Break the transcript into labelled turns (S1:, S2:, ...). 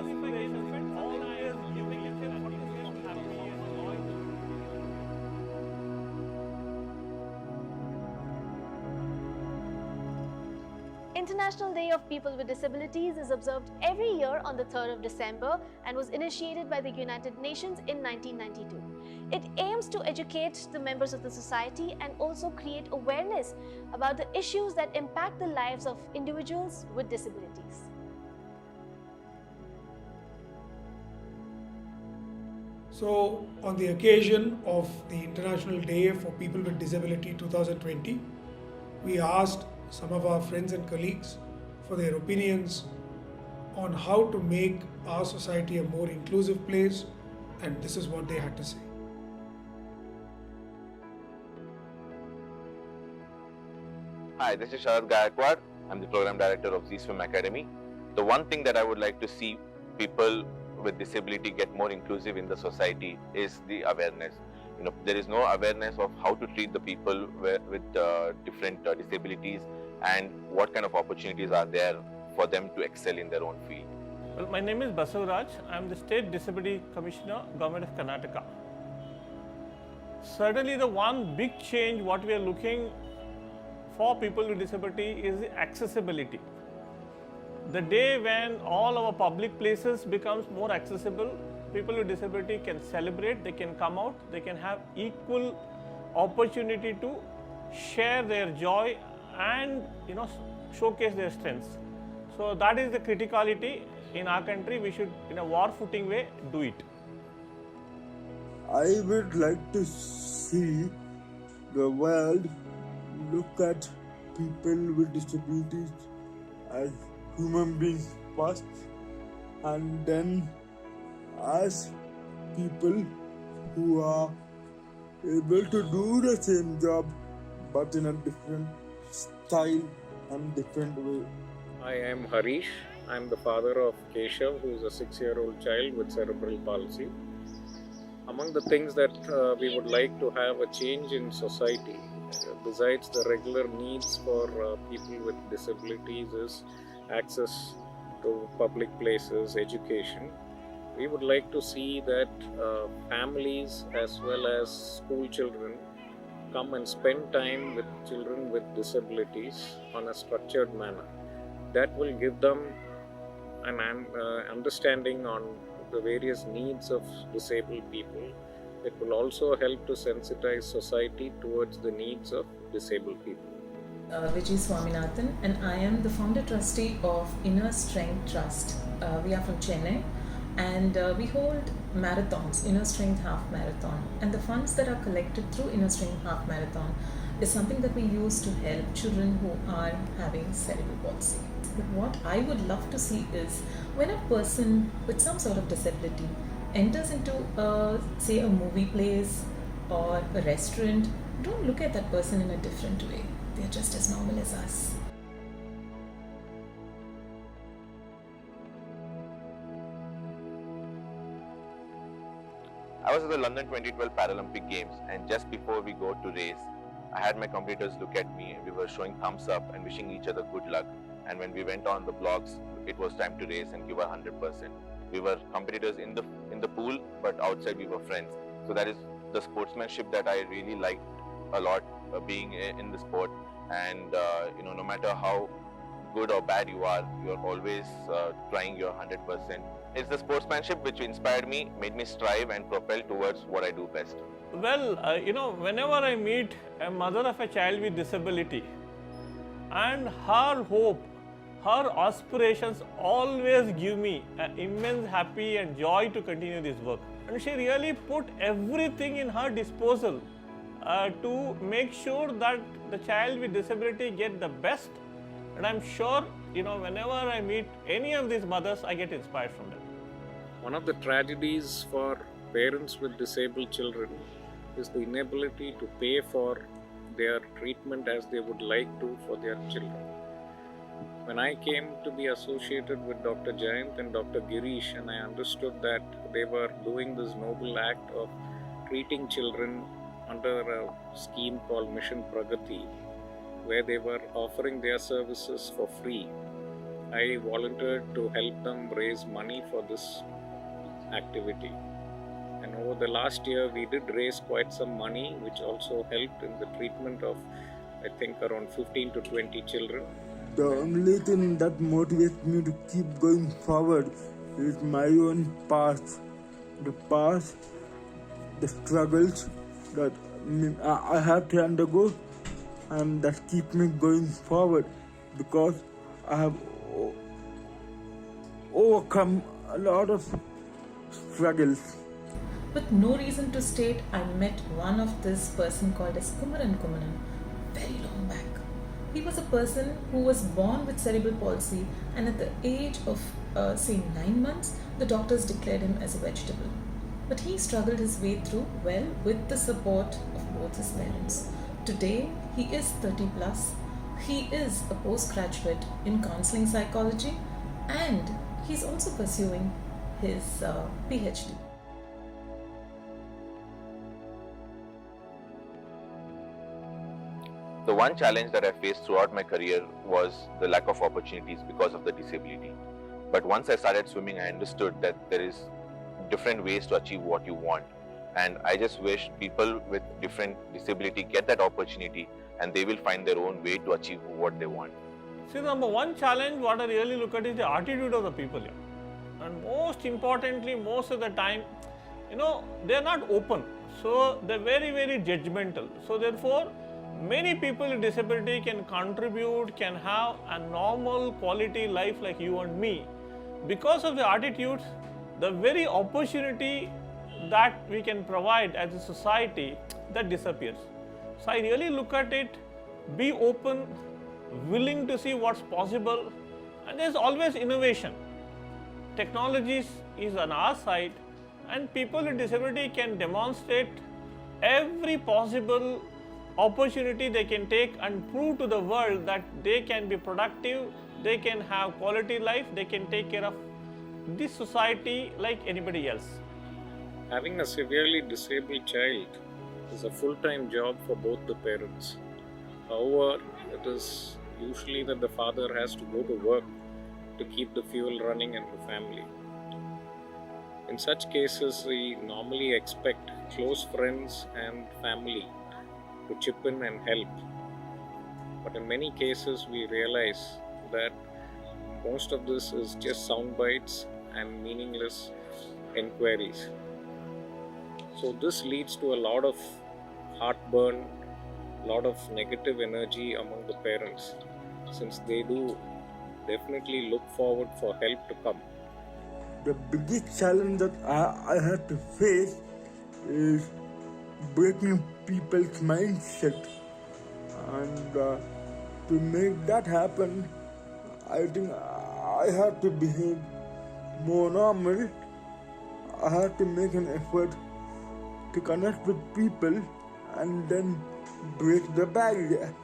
S1: aspirations, always giving it happy and joy.
S2: International Day of People with Disabilities is observed every year on the 3rd of December and was initiated by the United Nations in 1992. It aims to educate the members of the society and also create awareness about the issues that impact the lives of individuals with disabilities.
S3: So, on the occasion of the International Day for People with Disability 2020, we asked some of our friends and colleagues for their opinions on how to make our society a more inclusive place, and this is what they had to say.
S4: Hi, this is Sharad Gaikwad. I'm the Program Director of ZSwim Academy. The one thing that I would like to see people with disability get more inclusive in the society is the awareness. There is no awareness of how to treat the people with different disabilities and what kind of opportunities are there for them to excel in their own field.
S1: Well, my name is Basavaraj. I am the State Disability Commissioner, Government of Karnataka. Certainly the one big change what we are looking for people with disability is the accessibility. The day when all our public places becomes more accessible, people with disability can celebrate, they can come out, they can have equal opportunity to share their joy and showcase their strengths. So that is the criticality in our country. We should, in a war footing way, do it.
S5: I would like to see the world look at people with disabilities as human beings first, and then as people who are able to do the same job but in a different style and different way.
S6: I am Harish. I am the father of Keshav, who is a 6-year-old child with cerebral palsy. Among the things that we would like to have a change in society, besides the regular needs for people with disabilities, is access to public places, education. We would like to see that families as well as school children come and spend time with children with disabilities on a structured manner. That will give them an understanding on the various needs of disabled people. It will also help to sensitize society towards the needs of disabled people.
S7: Vijay Swaminathan, and I am the founder trustee of Inner Strength Trust. We are from Chennai, and we hold marathons, Inner Strength Half Marathon, and the funds that are collected through Inner Strength Half Marathon is something that we use to help children who are having cerebral palsy. But what I would love to see is when a person with some sort of disability enters into say a movie place or a restaurant, don't look at that person in a different way. They're just as normal as us.
S4: I was at the London 2012 Paralympic Games, and just before we go to race, I had my competitors look at me and we were showing thumbs up and wishing each other good luck. And when we went on the blocks, it was time to race and give our 100%. We were competitors in the pool, but outside we were friends. So that is the sportsmanship that I really liked a lot, being in the sport. And no matter how good or bad you are always trying your 100%. It's the sportsmanship which inspired me, made me strive and propel towards what I do best.
S1: Well, whenever I meet a mother of a child with disability, and her hope, her aspirations always give me an immense happy and joy to continue this work. And she really put everything in her disposal to make sure that the child with disability get the best. And I'm sure, whenever I meet any of these mothers, I get inspired from them.
S6: One of the tragedies for parents with disabled children is the inability to pay for their treatment as they would like to for their children. When I came to be associated with Dr. Jayant and Dr. Girish, and I understood that they were doing this noble act of treating children under a scheme called Mission Pragati, where they were offering their services for free. I volunteered to help them raise money for this activity. And over the last year, we did raise quite some money, which also helped in the treatment of, I think, around 15 to 20 children.
S5: The only thing that motivates me to keep going forward is my own past. The past, the struggles that I have to undergo, and that keep me going forward because I have overcome a lot of struggles.
S7: With no reason to state, I met one of this person called as Kumaran Kumaran very long back. He was a person who was born with cerebral palsy, and at the age of, say, 9 months, the doctors declared him as a vegetable. But he struggled his way through well with the support of both his parents. Today, he is 30 plus. He is a postgraduate in counseling psychology, and he's also pursuing his PhD.
S4: The one challenge that I faced throughout my career was the lack of opportunities because of the disability. But once I started swimming, I understood that there is different ways to achieve what you want. And I just wish people with different disability get that opportunity and they will find their own way to achieve what they want.
S1: See, the number one challenge, what I really look at is the attitude of the people here. And most importantly, most of the time, they're not open. So they're very, very judgmental. So therefore, many people with disability can contribute, can have a normal quality life like you and me. Because of the attitudes, the very opportunity that we can provide as a society, that disappears. So I really look at it, be open, willing to see what's possible, and there's always innovation. Technology is on our side, and people with disability can demonstrate every possible opportunity they can take and prove to the world that they can be productive, they can have quality life, they can take care of this society like anybody else.
S6: Having a severely disabled child is a full-time job for both the parents. However, it is usually that the father has to go to work to keep the fuel running in the family. In such cases, we normally expect close friends and family to chip in and help. But in many cases, we realize that most of this is just sound bites and meaningless inquiries. So this leads to a lot of heartburn, a lot of negative energy among the parents, since they do definitely look forward for help to come.
S5: The biggest challenge that I had to face is breaking people's mindset, and to make that happen, I think I had to behave more normal. I had to make an effort to connect with people and then break the barrier.